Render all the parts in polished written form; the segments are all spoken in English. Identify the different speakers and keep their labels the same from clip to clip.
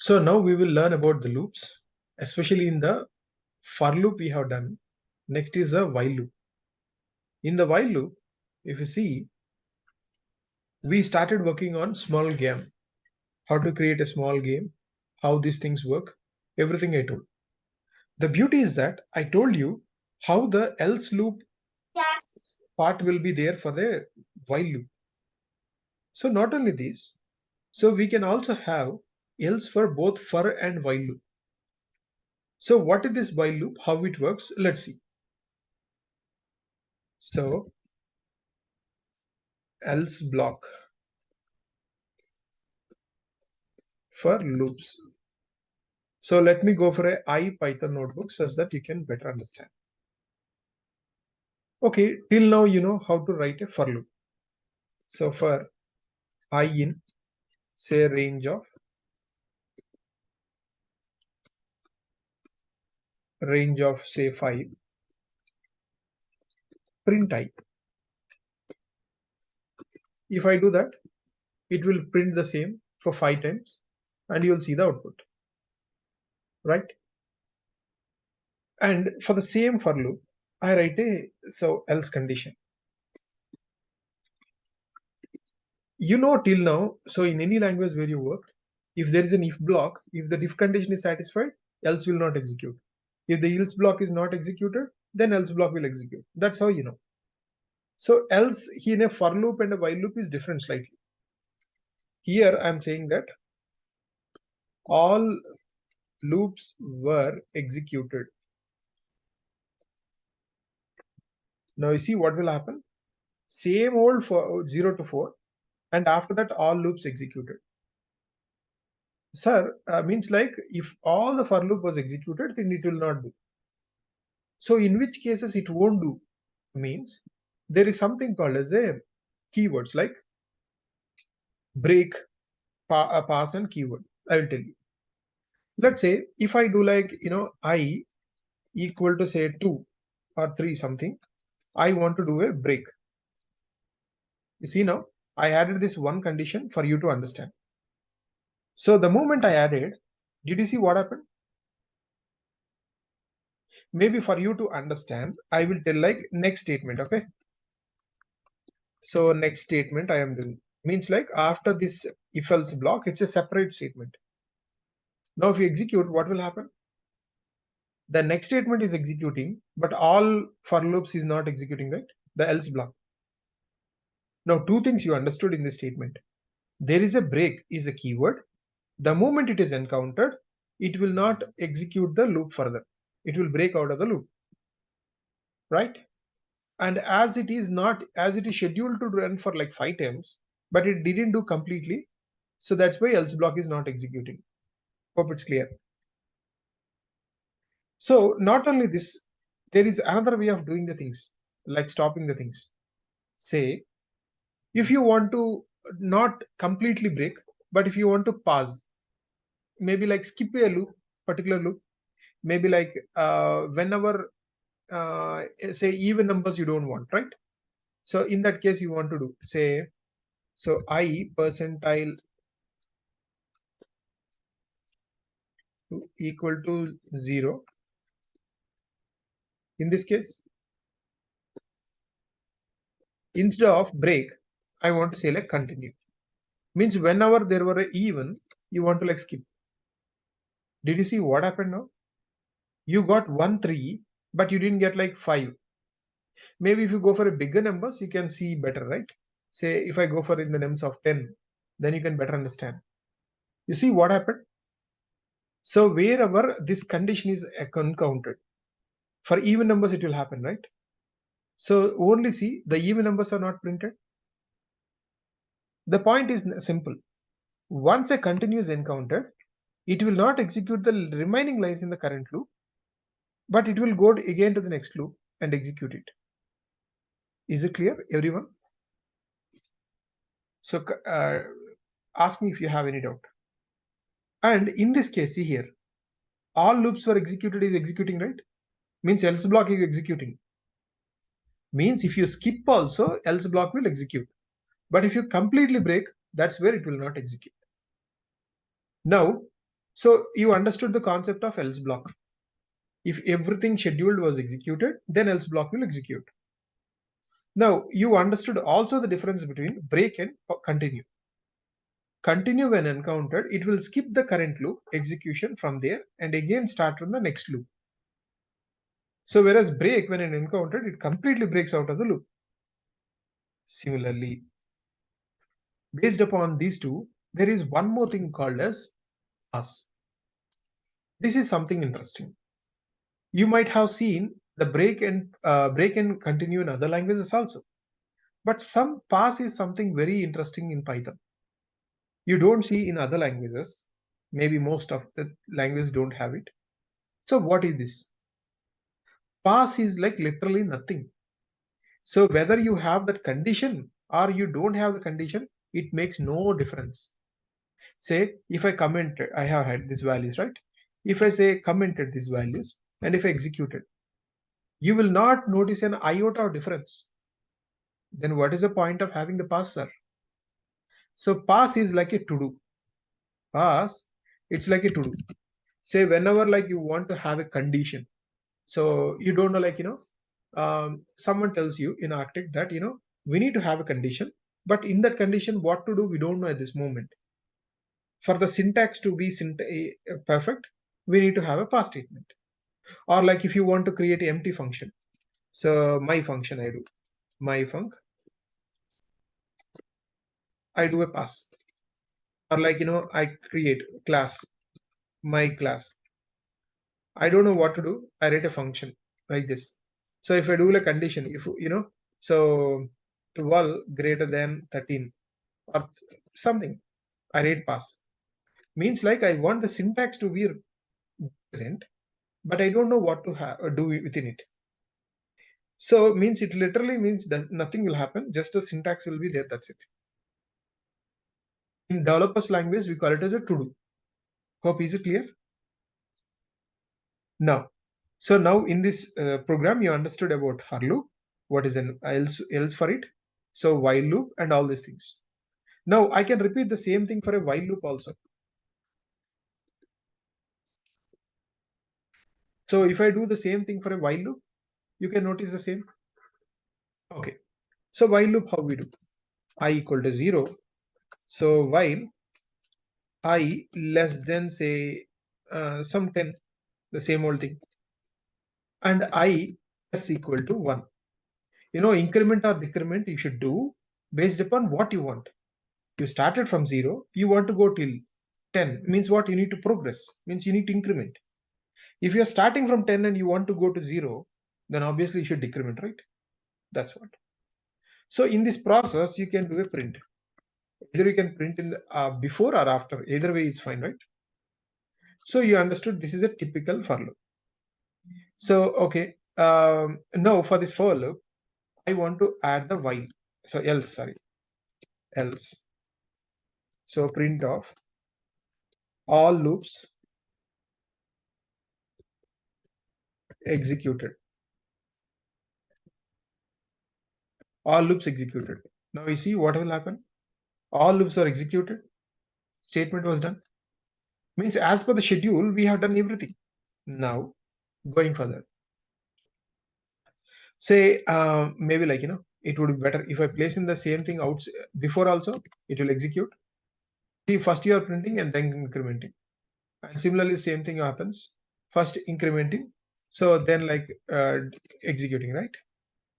Speaker 1: So now we will learn about the loops, especially in the for loop we have done. Next is a while loop. In the while loop, if you see, we started working on small game, how to create a small game, how these things work, everything I told. The beauty is that I told you how the else loop part will be there for the while loop. So not only this, so we can also have else for both for and while loop. So what is this while loop? How it works? Let's see. So else block for loops. So let me go for a IPython notebook such that you can better understand. Okay, till now you know how to write a for loop. So for I in say range of say 5, print I. If I do that, it will print the same for 5 times and you will see the output, right? And for the same for loop, I write a else condition. You know till now, so in any language where you worked, if there is an if block, if the if condition is satisfied, else will not execute. If the else block is not executed, then else block will execute. That's how you know. So else in a for loop and a while loop is different slightly. Here I'm saying that all loops were executed. Now you see what will happen. Same old for 0 to 4 and after that all loops executed. Sir, means like if all the for loop was executed, then it will not do. So in which cases it won't do means there is something called as a keywords like break, pass and keyword. I will tell you. Let's say if I do like, I equal to say 2 or 3 something, I want to do a break. You see now, I added this one condition for you to understand. So the moment I added, did you see what happened? Maybe for you to understand, I will tell like next statement, okay? So next statement I am doing means like after this if else block, it's a separate statement. Now if you execute, what will happen? The next statement is executing, but all for loops is not executing, right? The else block. Now two things you understood in this statement. There is a break is a keyword. The moment it is encountered, it will not execute the loop further. It will break out of the loop, right? And as it is scheduled to run for like 5 times, but it didn't do completely. So that's why else block is not executing. Hope it's clear. So not only this, there is another way of doing the things, like stopping the things. Say, if you want to not completely break, but if you want to pause, maybe like skip a loop, particular loop, maybe like whenever, say even numbers you don't want, right? So in that case, you want to do, say, so I percentile equal to 0. In this case, instead of break, I want to say like continue. Means whenever there were a even, you want to like skip. Did you see what happened now? You got 1, 3, but you didn't get like 5. Maybe if you go for a bigger numbers, you can see better, right? Say if I go for in the numbers of 10, then you can better understand. You see what happened? So wherever this condition is encountered, for even numbers it will happen, right? So only see the even numbers are not printed. The point is simple. Once a continue is encountered, it will not execute the remaining lines in the current loop, but it will go again to the next loop and execute it. Is it clear, everyone? So ask me if you have any doubt. And in this case, see here, all loops were executed is executing, right? Means else block is executing. Means if you skip also, else block will execute. But if you completely break, that's where it will not execute. Now, So you understood the concept of else block. If everything scheduled was executed, then else block will execute. Now you understood also the difference between break and continue. Continue when encountered, it will skip the current loop execution from there and again start from the next loop. So whereas break, when it encountered, it completely breaks out of the loop. Similarly, based upon these two, there is one more thing called as pass. This is something interesting. You might have seen the break and continue in other languages also. But some pass is something very interesting in Python. You don't see in other languages. Maybe most of the languages don't have it. So what is this? Pass is like literally nothing. So whether you have that condition or you don't have the condition, it makes no difference. Say if I commented, I have had these values, right? If I say commented these values and if I executed, you will not notice an iota of difference. Then what is the point of having the pass, sir? So pass is like a to-do. Pass, it's like a to-do. Say whenever like you want to have a condition. So you don't know, like, someone tells you in Arctic that, we need to have a condition, but in that condition, what to do, we don't know at this moment. For the syntax to be perfect, we need to have a pass statement. Or like if you want to create an empty function. So my function, my func, I do a pass. Or like, I create class, my class. I don't know what to do. I write a function like this. So if I do a condition, if so 12 greater than 13 or something, I write pass. Means like I want the syntax to be present, but I don't know what to do within it. So means it literally means that nothing will happen. Just the syntax will be there. That's it. In developers language, we call it as a to do. Hope is it clear? Now, so now in this program, you understood about for loop, what is an else for it, so while loop and all these things. Now I can repeat the same thing for a while loop also. So if I do the same thing for a while loop, you can notice the same. Okay. So while loop, how we do? I equal to 0. So while I less than say some 10, the same old thing, and I is equal to 1. Increment or decrement you should do based upon what you want. You started from 0, you want to go till 10, means what? You need to progress, means you need to increment. If you are starting from 10 and you want to go to 0, then obviously you should decrement, right? That's what. So in this process, you can do a print. Either you can print in the before or after. Either way is fine, right? So you understood this is a typical for loop. So okay, now for this for loop, I want to add the while. So else, sorry, else. So print of all loops executed. All loops executed. Now you see what will happen. All loops are executed. Statement was done. Means as per the schedule, we have done everything. Now going further. Say maybe like it would be better if I place in the same thing out before also, it will execute. See, first you are printing and then incrementing. And similarly, same thing happens. First incrementing, so then like executing, right?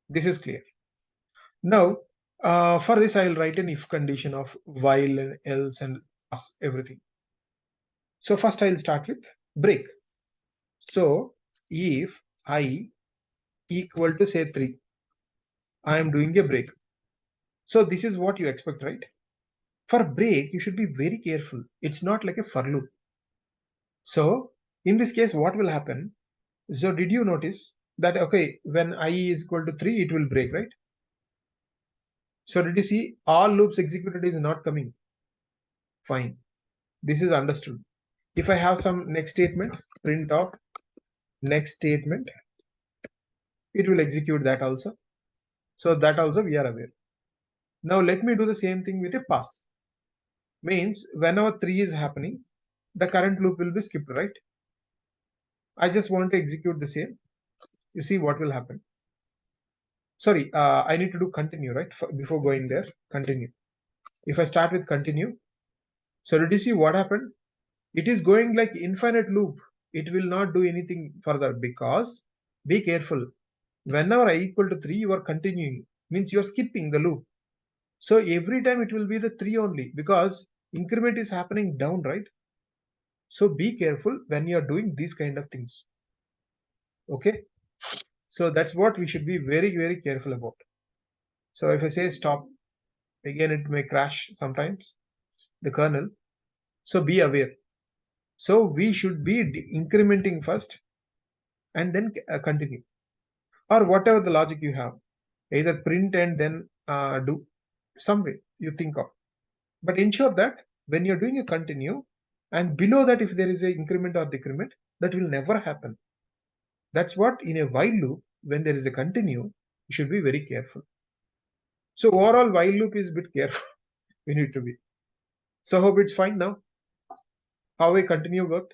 Speaker 1: This is clear. Now, for this, I will write an if condition of while and else and pass everything. So first I will start with break. So if I equal to say 3, I am doing a break. So this is what you expect, right? For break, you should be very careful. It's not like a for loop. So in this case, what will happen? So did you notice that, okay, when I is equal to 3, it will break, right? So did you see all loops executed is not coming? Fine. This is understood. If I have some next statement, print of next statement, it will execute that also. So that also we are aware. Now let me do the same thing with a pass. Means whenever 3 is happening, the current loop will be skipped, right? I just want to execute the same. You see what will happen. Sorry, I need to do continue, right? Before going there, continue. If I start with continue, so did you see what happened? It is going like infinite loop. It will not do anything further because, be careful, whenever I equal to 3, you are continuing, means you are skipping the loop. So every time it will be the 3 only because increment is happening down, right? So be careful when you are doing these kind of things. Okay. So that's what we should be very, very careful about. So if I say stop, again it may crash sometimes, the kernel. So be aware. So we should be incrementing first and then continue, or whatever the logic you have. Either print and then do some way you think of. But ensure that when you're doing a continue, and below that if there is a increment or decrement, that will never happen. That's what in a while loop, when there is a continue, you should be very careful. So overall while loop is a bit careful. We need to be. So hope it's fine now. How a continue worked.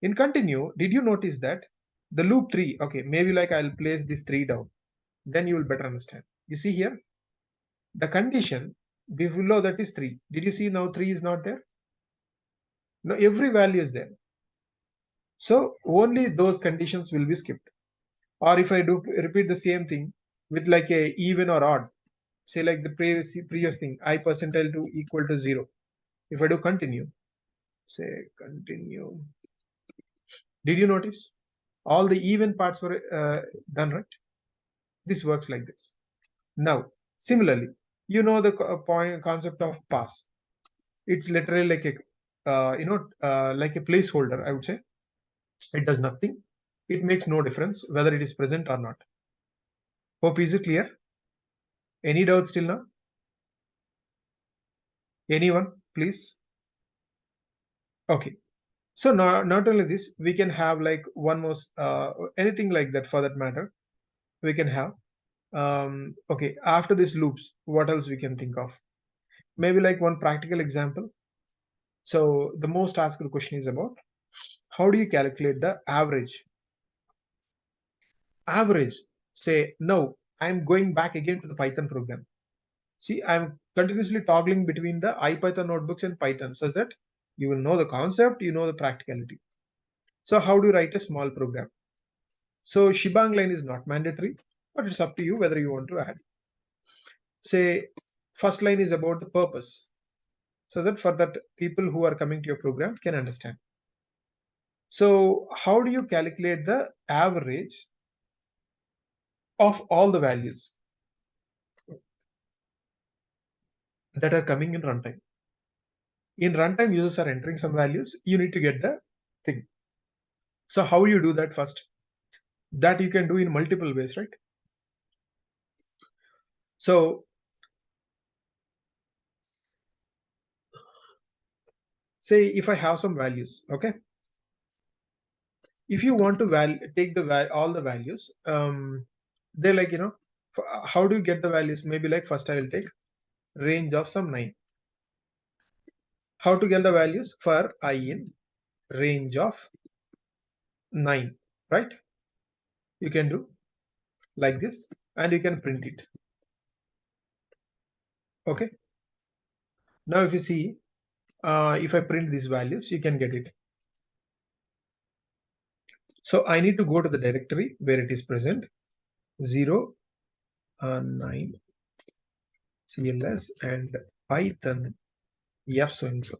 Speaker 1: In continue, did you notice that the loop 3, okay, maybe like I'll place this 3 down, then you will better understand. You see here, the condition below that is 3. Did you see now 3 is not there? No, every value is there. So only those conditions will be skipped. Or if I do repeat the same thing with like a even or odd, say like the previous thing, I percentile to equal to 0. If I do continue, say continue, did you notice all the even parts were done, right? This works like this. Now similarly, you know the concept of pass. It's literally like a like a placeholder, I would say. It does nothing. It makes no difference whether it is present or not. Hope is it clear? Any doubts till now? Anyone, please? Okay. So not only this, we can have like one more anything like that for that matter. We can have okay, after these loops, what else we can think of? Maybe like one practical example. So the most asked question is about how do you calculate the average? Average. Say no, I'm going back again to the Python program. See, I'm continuously toggling between the IPython notebooks and Python such that you will know the concept, you know the practicality. So how do you write a small program? So shebang line is not mandatory, but it's up to you whether you want to add. Say first line is about the purpose, so that for that people who are coming to your program can understand. So how do you calculate the average of all the values that are coming in runtime? In runtime, users are entering some values. You need to get the thing. So how you do that first? That you can do in multiple ways, right? So say if I have some values, okay? If you want to take the all the values, they're like, how do you get the values? Maybe like first I will take range of some 9. How to get the values for I in range of 9, right? You can do like this and you can print it. Okay. Now if you see, if I print these values, you can get it. So I need to go to the directory where it is present 0, 9 CLS and Python F so and so.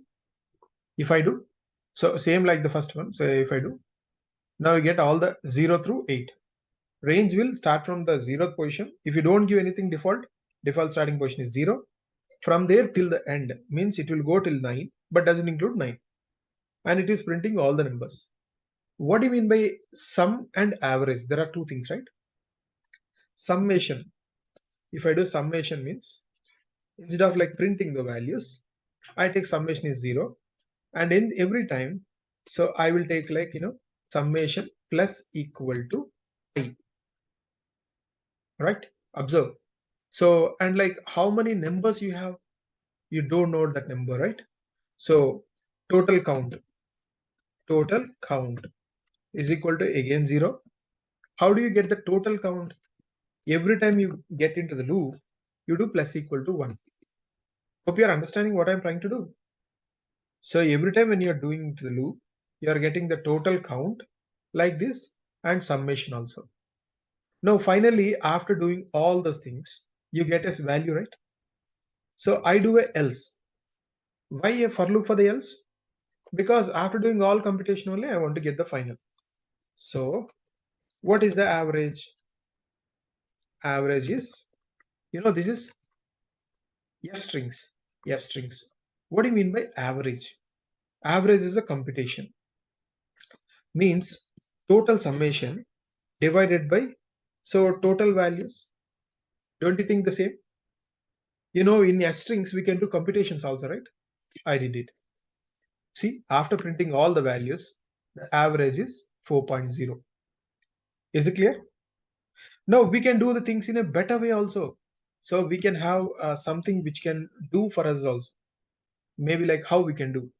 Speaker 1: If I do, so same like the first one. So if I do, now you get all the 0 through 8. Range will start from the 0th position. If you don't give anything default starting position is 0. From there till the end means it will go till 9, but doesn't include 9. And it is printing all the numbers. What do you mean by sum and average? There are two things, right? Summation. If I do summation means instead of like printing the values, I take summation is 0. And in every time, so I will take like, summation plus equal to I, right? Observe. So, and like how many numbers you have, you don't know that number, right? So total count. total count is equal to again 0. How do you get the total count? Every time you get into the loop, you do plus equal to 1. Hope you are understanding what I'm trying to do. So every time when you're doing the loop, you are getting the total count like this and summation also. Now finally, after doing all those things, you get a value, right? So I do a else. Why a for loop for the else? Because after doing all computation only, I want to get the final. So what is the average? Average is, this is F strings. F strings. What do you mean by average? Average is a computation. Means total summation divided by, so total values. Don't you think the same? In F strings, we can do computations also, right? I did it. See, after printing all the values, the average is 4.0. Is it clear? Now we can do the things in a better way also. So we can have something which can do for us also. Maybe like how we can do.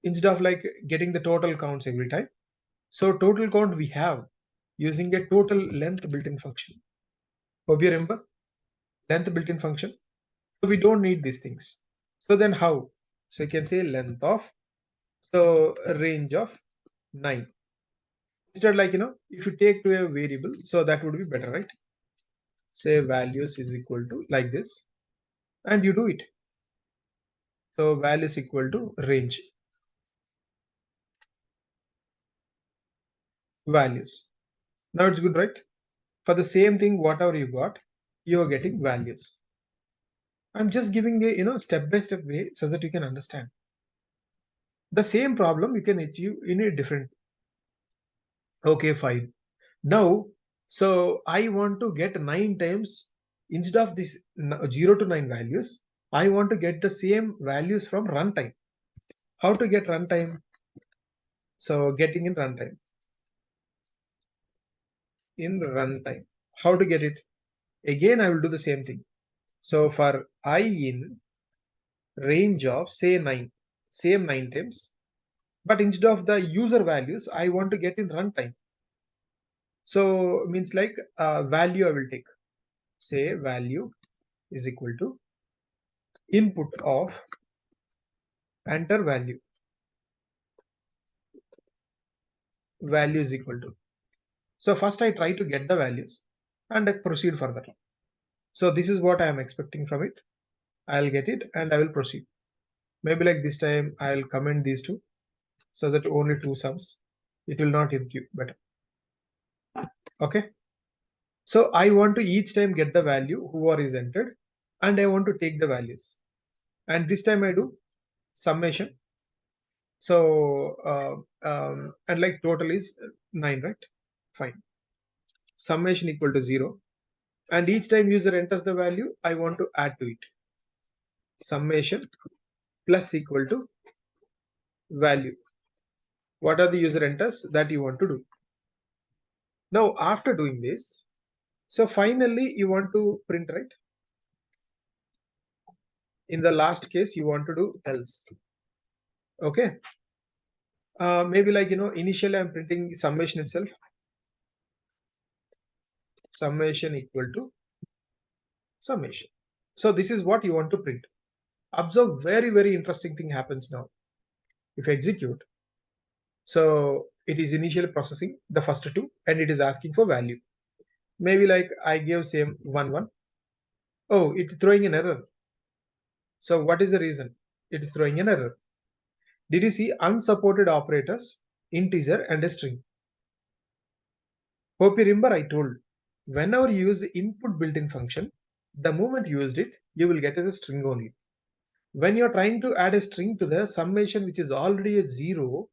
Speaker 1: Instead of like getting the total counts every time. So total count we have using a total length built-in function. Hope you remember length built-in function. So we don't need these things. So then how? So you can say length of the range of 9. Instead, like, if you take to a variable, so that would be better, right? Say values is equal to like this, and you do it. So values equal to range values. Now it's good, right? For the same thing, whatever you got, you are getting values. I'm just giving a step-by-step way so that you can understand. The same problem you can achieve in a different. Okay, fine. Now, so I want to get 9 times instead of this 0 to 9 values. I want to get the same values from runtime. How to get runtime? So getting in runtime. In runtime. How to get it? Again, I will do the same thing. So for I in range of say 9, same 9 times, but instead of the user values, I want to get in runtime. So means like value I will take. Say value is equal to input of enter value. Value is equal to. So first I try to get the values and I proceed further. So this is what I am expecting from it. I'll get it and I will proceed. Maybe like this time I'll comment these two so that only 2 sums. It will not include better. Okay. So I want to each time get the value whoever is entered and I want to take the values. And this time I do summation. So and like total is 9, right? Fine. Summation equal to 0. And each time user enters the value, I want to add to it. Summation plus equal to value. What are the user enters that you want to do? Now after doing this, so finally you want to print, right? In the last case, you want to do else. Okay. Maybe like, initially I'm printing summation itself. Summation equal to summation. So this is what you want to print. Observe very, very interesting thing happens now. If you execute, so it is initially processing the first two and it is asking for value. Maybe like I give same 1 1. Oh, it's throwing an error. So what is the reason? It is throwing an error. Did you see unsupported operators, integer and a string? Hope you remember I told whenever you use the input built-in function, the moment you used it, you will get as a string only. When you're trying to add a string to the summation which is already a 0,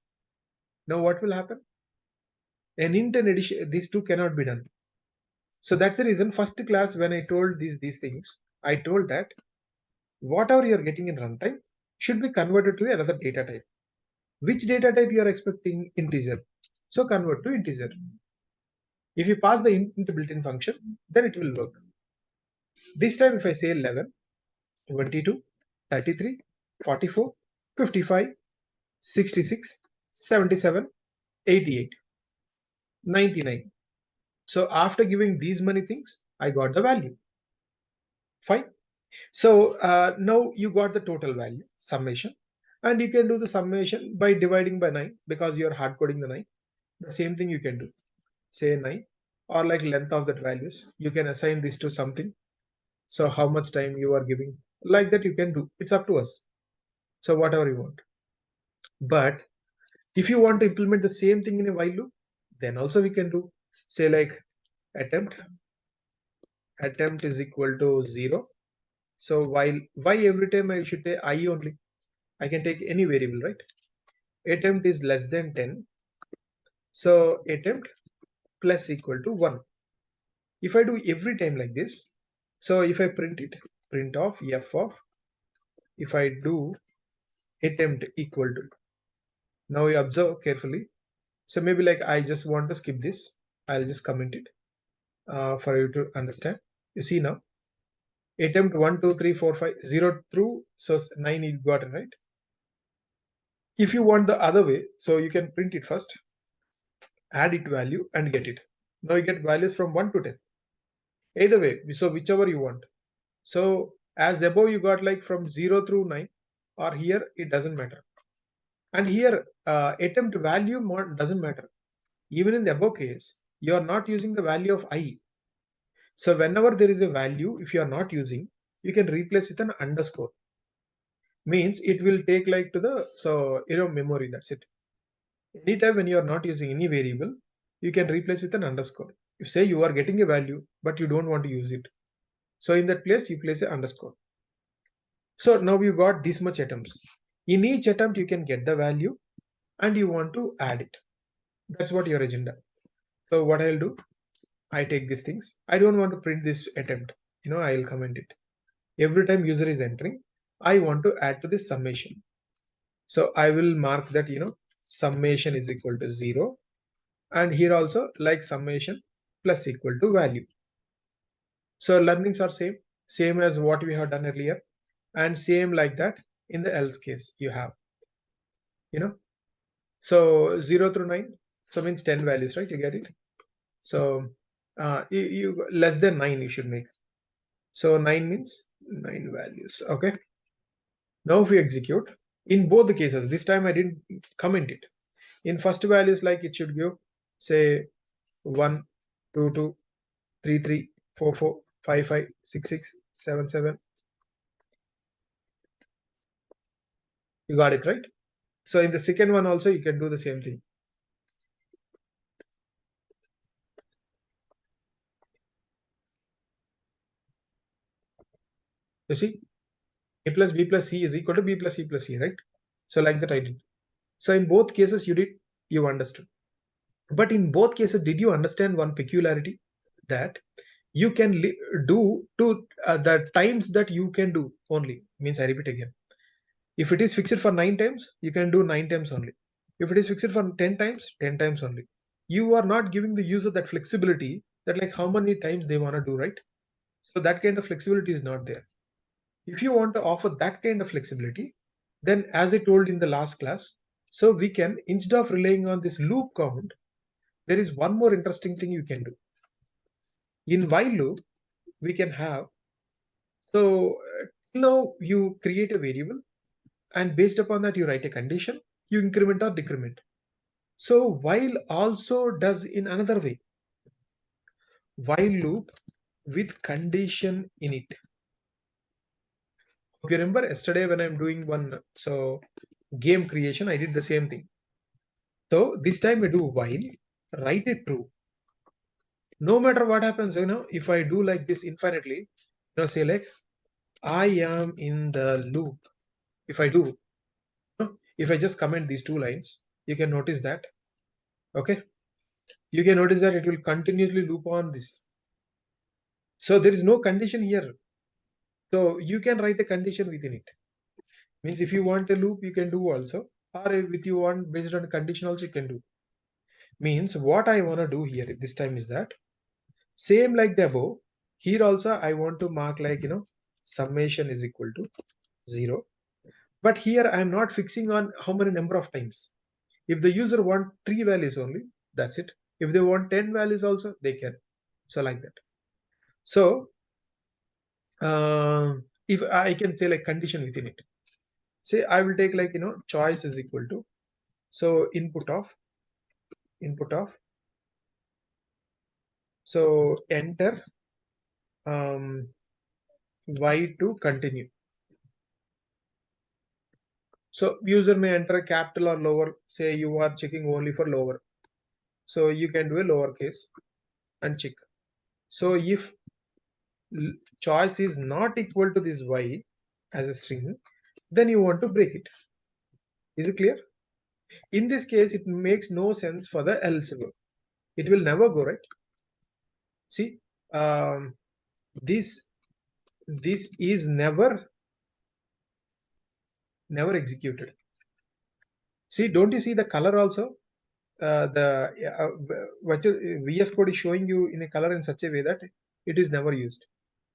Speaker 1: now what will happen? An int and addition, these two cannot be done. So that's the reason first class when I told these things, I told that whatever you're getting in runtime should be converted to another data type. Which data type you are expecting? Integer. So convert to integer. If you pass the int built-in function, then it will work. This time if I say 11, 22, 33, 44, 55, 66, 77, 88, 99. So after giving these many things, I got the value. Fine. So now you got the total value, summation. And you can do the summation by dividing by 9 because you are hard coding the 9. The same thing you can do. Say 9 or like length of that values. You can assign this to something. So how much time you are giving. Like that you can do. It's up to us. So whatever you want. But if you want to implement the same thing in a while loop, then also we can do. Say like attempt is equal to 0. So why every time I should take I only? I can take any variable, right? Attempt is less than 10. So attempt plus equal to 1. If I do every time like this, so if I print it, print of f of, if I do attempt equal to, now you observe carefully. So maybe like I just want to skip this. I'll just comment it for you to understand. You see now, attempt 1, 2, 3, 4, 5, 0 through, so 9 you got it, right? If you want the other way, so you can print it first, add it value and get it. Now you get values from 1 to 10. Either way, so whichever you want. So as above you got like from 0 through 9, or here it doesn't matter. And here attempt value doesn't matter. Even in the above case, you are not using the value of I. So whenever there is a value, if you are not using, you can replace with an underscore. Means it will take like to the, so memory, that's it. Anytime when you are not using any variable, you can replace with an underscore. If say you are getting a value, but you don't want to use it. So in that place, you place an underscore. So now you got this much attempts. In each attempt, you can get the value and you want to add it. That's what your agenda. So what I'll do, I take these things. I don't want to print this attempt. I'll comment it. Every time user is entering, I want to add to this summation. So I will mark that, summation is equal to 0. And here also like summation plus equal to value. So learnings are same as what we have done earlier, and same like that in the else case you have, so 0 through 9, so means 10 values, right? You get it? So you less than 9 you should make. So 9 means 9 values. Okay. Now if we execute in both the cases, this time I didn't comment it. In first values, like it should give say 1, 2, 2, 3, 3, 4, 4, 5, 5, 6, 6, 7, 7. You got it, right? So in the second one also you can do the same thing. You see, a plus b plus c is equal to b plus c plus c, right? So like that I did. So in both cases you understood. But in both cases, did you understand one peculiarity? That you can do to the times that you can do only. Means I repeat again. If it is fixed for 9 times, you can do 9 times only. If it is fixed for 10 times, 10 times only. You are not giving the user that flexibility that like how many times they want to do, right? So that kind of flexibility is not there. If you want to offer that kind of flexibility, then as I told in the last class, so we can, instead of relying on this loop count, there is one more interesting thing you can do. In while loop, we can have, so now you create a variable and based upon that you write a condition, you increment or decrement. So while also does in another way, while loop with condition in it. If you remember yesterday when I'm doing one game creation, I did the same thing. So this time we do while, write it true. No matter what happens, if I do like this infinitely, say like I am in the loop. If I do, if I just comment these two lines, you can notice that. Okay, you can notice that it will continuously loop on this. So there is no condition here. So you can write a condition within it. Means if you want a loop, you can do also, or if you want based on a condition also you can do. Means what I want to do here this time is that same like the above. Here also I want to mark like summation is equal to 0. But here I am not fixing on how many number of times. If the user want 3 values only, that's it. If they want 10 values also, they can. So like that. So if I can say like condition within it, say I will take like, choice is equal to, so input of, so enter y to continue. So user may enter a capital or lower, say you are checking only for lower. So you can do a lowercase and check. So if choice is not equal to this y as a string, then you want to break it. Is it clear? In this case, it makes no sense for the else go. It will never go, right? See, this is never executed. See, don't you see the color also? What VS Code is showing you in a color in such a way that it is never used.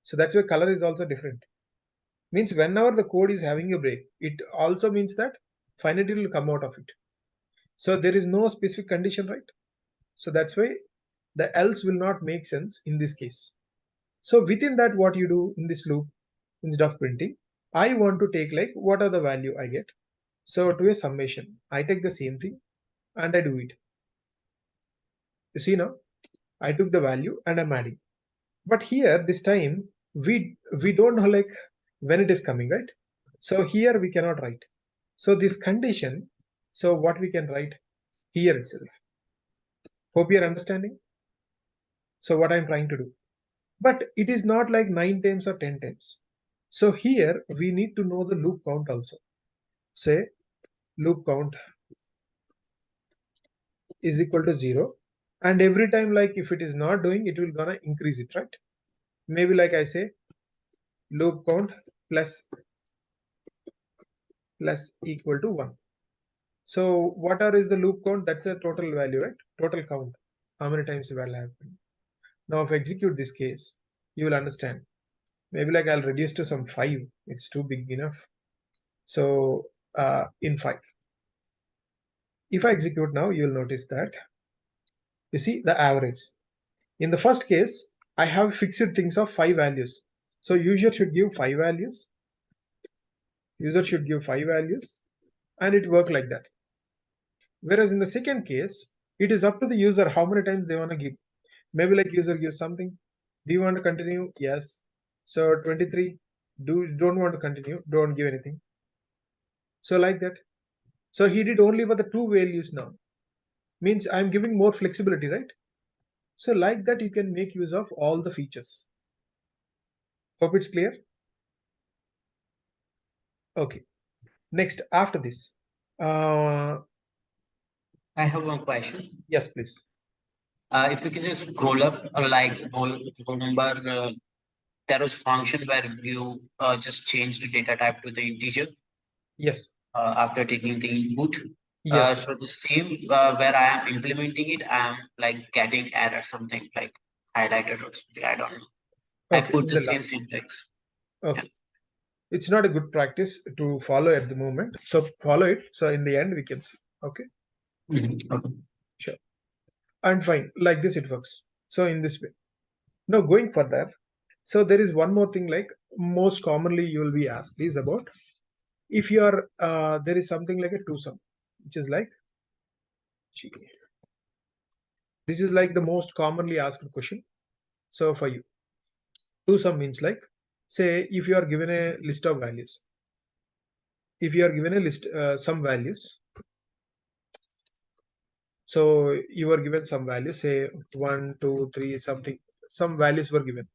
Speaker 1: So that's why color is also different. Means whenever the code is having a break, it also means that finally it will come out of it. So there is no specific condition, right? So that's why the else will not make sense in this case. So within that, what you do in this loop, instead of printing, I want to take like what are the value I get. So to a summation, I take the same thing and I do it. You see now, I took the value and I'm adding. But here this time we don't know like when it is coming, right? So here we cannot write. So this condition, so what we can write here itself. Hope you're understanding. So what I'm trying to do. But it is not like 9 times or 10 times. So here we need to know the loop count also. Say loop count is equal to 0. And every time like if it is not doing, it will gonna increase it, right? Maybe like I say loop count plus equal to 1. So what is the loop count? That's the total value, right? Total count. How many times it will happen. Now if I execute this case, you will understand. Maybe like I'll reduce to some 5. It's too big enough. So in 5. If I execute now, you will notice that you see the average. In the first case, I have fixed things of 5 values. So user should give 5 values. User should give 5 values and it work like that. Whereas in the second case, it is up to the user how many times they want to give. Maybe like user gives something. Do you want to continue? Yes. So 23. Don't want to continue? Don't give anything. So like that. So he did only for the 2 values now. Means I'm giving more flexibility, right? So like that you can make use of all the features. Hope it's clear. Okay. Next, after this.
Speaker 2: I have one question.
Speaker 1: Yes, please.
Speaker 2: If you can just scroll up, like whole number, there was function where you just change the data type to the integer
Speaker 1: Yes.
Speaker 2: after taking the input.
Speaker 1: Yes.
Speaker 2: So the same where I am implementing it, I am like getting error something like highlighted or something. I don't know. I
Speaker 1: Okay.
Speaker 2: put
Speaker 1: In
Speaker 2: the
Speaker 1: the
Speaker 2: same
Speaker 1: last.
Speaker 2: syntax. Yeah.
Speaker 1: Okay. It's not a good practice to follow at the moment. So follow it. So in the end we can see. Okay.
Speaker 2: Okay.
Speaker 1: Sure. And fine. Like this it works. So in this way. Now going further. So there is one more thing like most commonly you will be asked is about if you are there is something like a two sum, which is like this is like the most commonly asked question. So for you, two sum means like say if you are given a list of values, if you are given a list some values, so you were given some values, say 1 2 3 something, some values were given.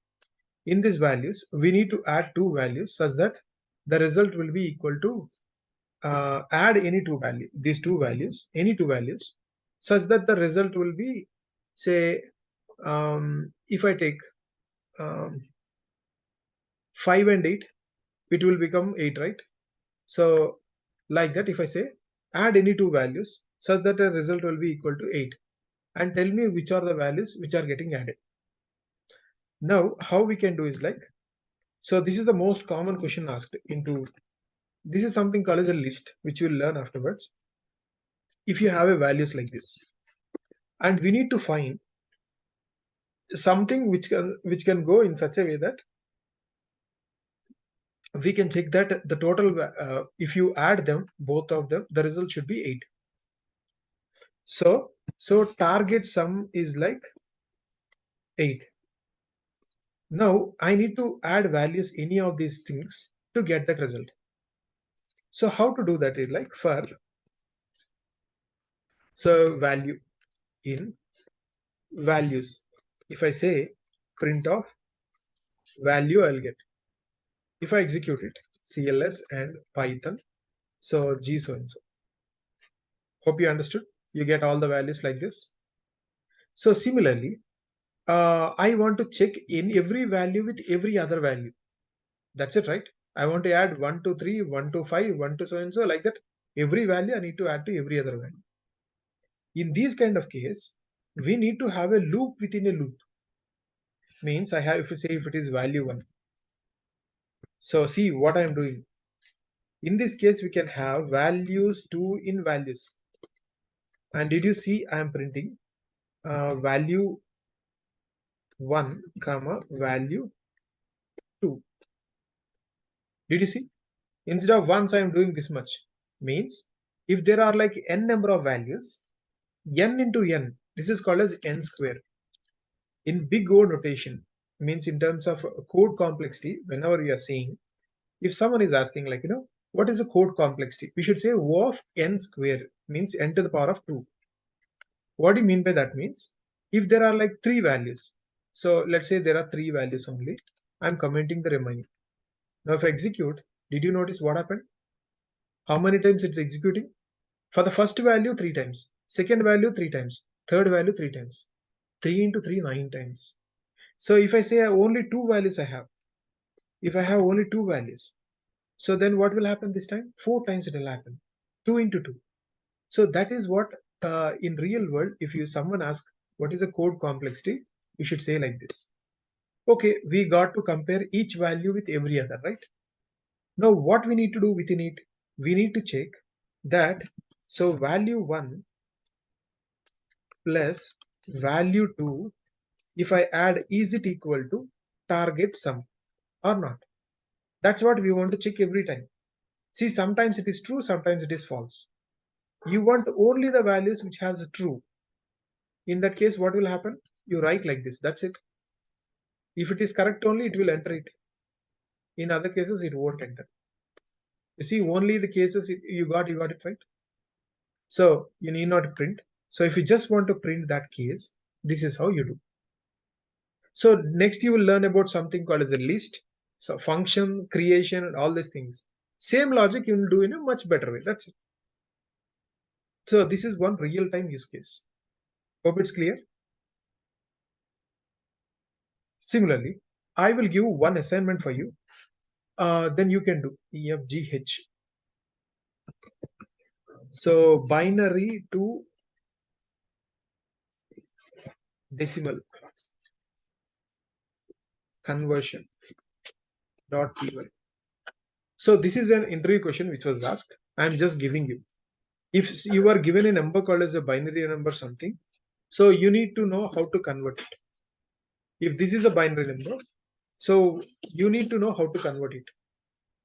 Speaker 1: In these values we need to add two values such that the result will be equal to add any two value, these two values, any two values, such that the result will be, say, if I take 5 and 8, it will become 8, right? So like that, if I say add any two values such that the result will be equal to 8, and tell me which are the values which are getting added. Now how we can do is like, so this is the most common question asked into, this is something called as a list, which you will learn afterwards. if you have a values like this, and we need to find something which can go in such a way that we can check that the total if you add them, both of them, the result should be 8. So target sum is like 8. Now I need to add values any of these things to get that result. So how to do that is like for so value in values. If I say print of value, I'll get. If I execute it, CLS and Python, so G so and so. Hope you understood. You get all the values like this. So similarly, I want to check in every value with every other value. That's it, right? I want to add 1 to 3, 1 to 5, 1 to so and so, like that. Every value I need to add to every other value. In these kind of case, we need to have a loop within a loop. Means I have, if you say if it is value 1. So see what I am doing. In this case, we can have values 2 in values. And did you see I am printing value 1 comma value 2. Did you see? Instead of once I am doing this much. Means if there are like n number of values, n into n, this is called as n square. In big O notation, means in terms of code complexity, whenever you are saying, if someone is asking like, what is the code complexity? We should say O of n square, means n to the power of 2. What do you mean by that? Means if there are like 3 values, so let's say there are 3 values only, I'm commenting the remaining. Now if I execute, did you notice what happened? How many times it's executing? For the first value 3 times, second value 3 times, third value 3 times. 3 into 3, 9 times. So if I say only 2 values I have, if I have only 2 values, so then what will happen this time? 4 times it will happen. 2 into 2. So that is what in real world, if you someone asks what is the code complexity, you should say like this. Okay, we got to compare each value with every other, right? Now what we need to do within it, we need to check that so value 1 plus value 2, if I add, is it equal to target sum or not? That's what we want to check every time. See, sometimes it is true, sometimes it is false. You want only the values which has a true. In that case, what will happen? You write like this, that's it. If it is correct only, it will enter it. In other cases, it won't enter. You see, only the cases you got it right. So you need not print. So if you just want to print that case, this is how you do. So next you will learn about something called as a list. So function creation and all these things. Same logic you will do in a much better way. That's it. So this is one real-time use case. Hope it's clear. Similarly, I will give one assignment for you. Then you can do EFGH. So binary to decimal conversion .py. So this is an interview question which was asked. I am just giving you. If you are given a number called as a binary number something, so you need to know how to convert it. If this is a binary number, so you need to know how to convert it.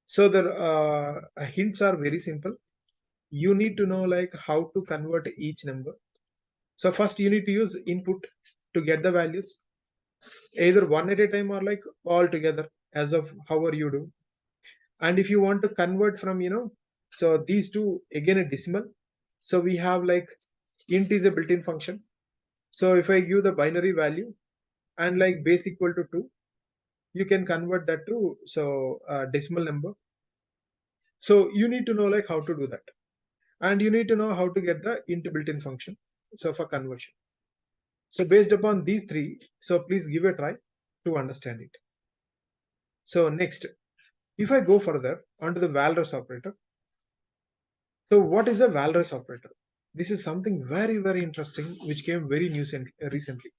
Speaker 1: So the hints are very simple. You need to know like how to convert each number. So first you need to use input to get the values, either one at a time or like all together, as of however you do. And if you want to convert from, so these two, again a decimal. So we have like int is a built-in function. So if I give the binary value and like base equal to 2, you can convert that to so decimal number. So you need to know like how to do that, and you need to know how to get the int built-in function, so for conversion. So based upon these three, so please give a try to understand it. So next, if I go further onto the Walrus operator. So what is a Walrus operator? This is something very, very interesting which came very new recently.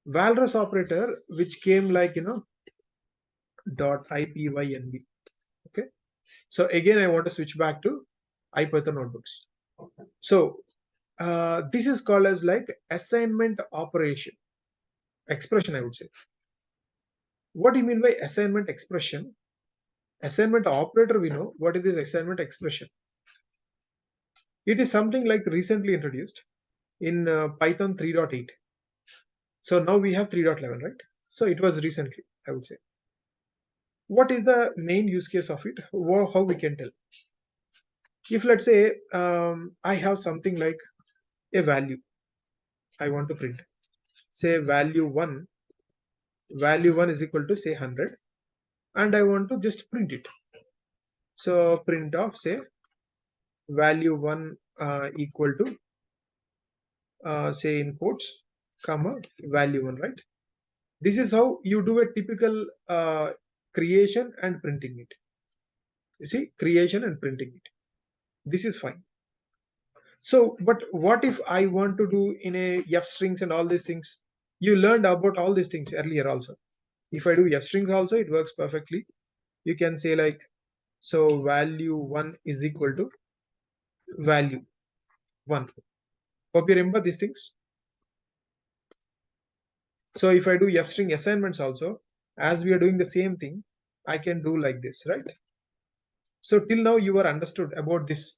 Speaker 1: Walrus operator, which came like .ipynb. Okay. So again, I want to switch back to IPython notebooks. So this is called as like assignment operation expression, I would say. What do you mean by assignment expression? Assignment operator, we know. What is this assignment expression? It is something like recently introduced in Python 3.8. So now we have 3.11, right? So it was recently, I would say. What is the main use case of it? How we can tell? If let's say I have something like a value I want to print, say value one is equal to say 100, and I want to just print it. So print of say value1 equal to say in quotes comma value1, right? This is how you do a typical creation and printing it. You see, creation and printing it. This is fine. So, but what if I want to do in a F strings and all these things? You learned about all these things earlier also. If I do F strings also, it works perfectly. You can say like, so value1 is equal to value1. Hope you remember these things. So if I do F string assignments also, as we are doing the same thing, I can do like this, right? So till now you are understood about this.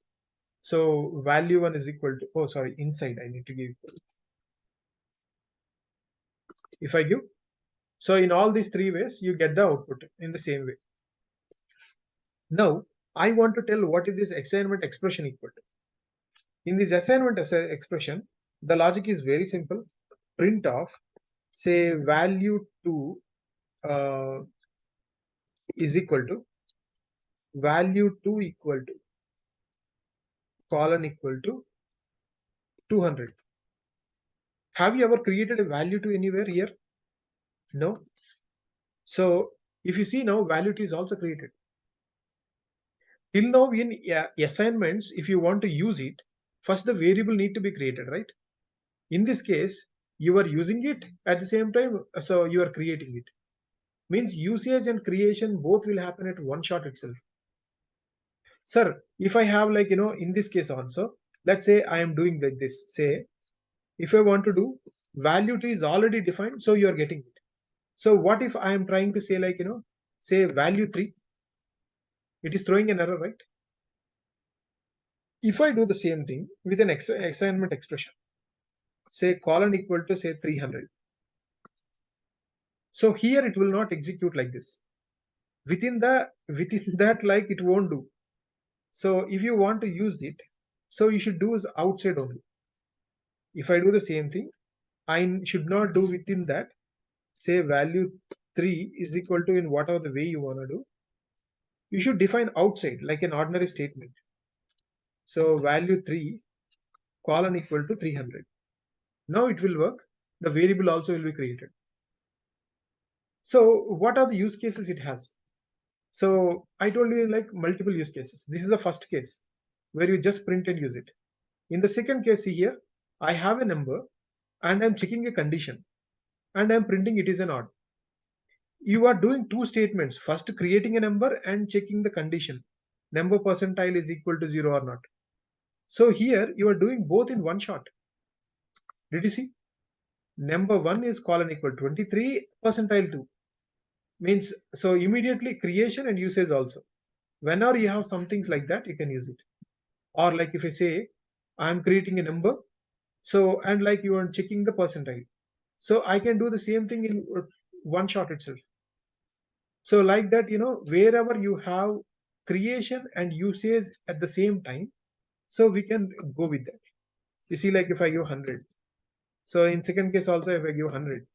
Speaker 1: So value1 is equal to, oh sorry, inside I need to give. If I give, so in all these three ways, you get the output in the same way. Now I want to tell what is this assignment expression equal to. In this assignment expression, the logic is very simple. Print of say value2 is equal to value2 equal to colon equal to 200. Have you ever created a value2 anywhere here? No. So if you see now, value2 is also created. Till now in assignments, if you want to use it, first the variable need to be created, right? In this case, you are using it at the same time, so you are creating it. Means usage and creation both will happen at one shot itself. Sir, if I have like, in this case also, let's say I am doing like this. Say, if I want to do value2 is already defined, so you are getting it. So what if I am trying to say like, say value3, it is throwing an error, right? If I do the same thing with an assignment expression, say colon equal to say 300. So here it will not execute like this. Within that, like it won't do. So if you want to use it, so you should do is outside only. If I do the same thing, I should not do within that. Say value3 is equal to in whatever the way you want to do. You should define outside like an ordinary statement. So value3 colon equal to 300. Now it will work. The variable also will be created. So what are the use cases it has? So I told you like multiple use cases. This is the first case where you just print and use it. In the second case, see here, I have a number and I'm checking a condition and I'm printing it is an odd. You are doing two statements, first creating a number and checking the condition. Number percentile is equal to 0 or not. So here you are doing both in one shot. Did you see? Number 1 is colon equal 23, percentile 2. Means so immediately creation and usage also. Whenever you have some things like that, you can use it. Or like if I say I'm creating a number, so and like you are checking the percentile, so I can do the same thing in one shot itself. So like that, wherever you have creation and usage at the same time, so we can go with that. You see, like if I give 100, so in second case also if I give 100,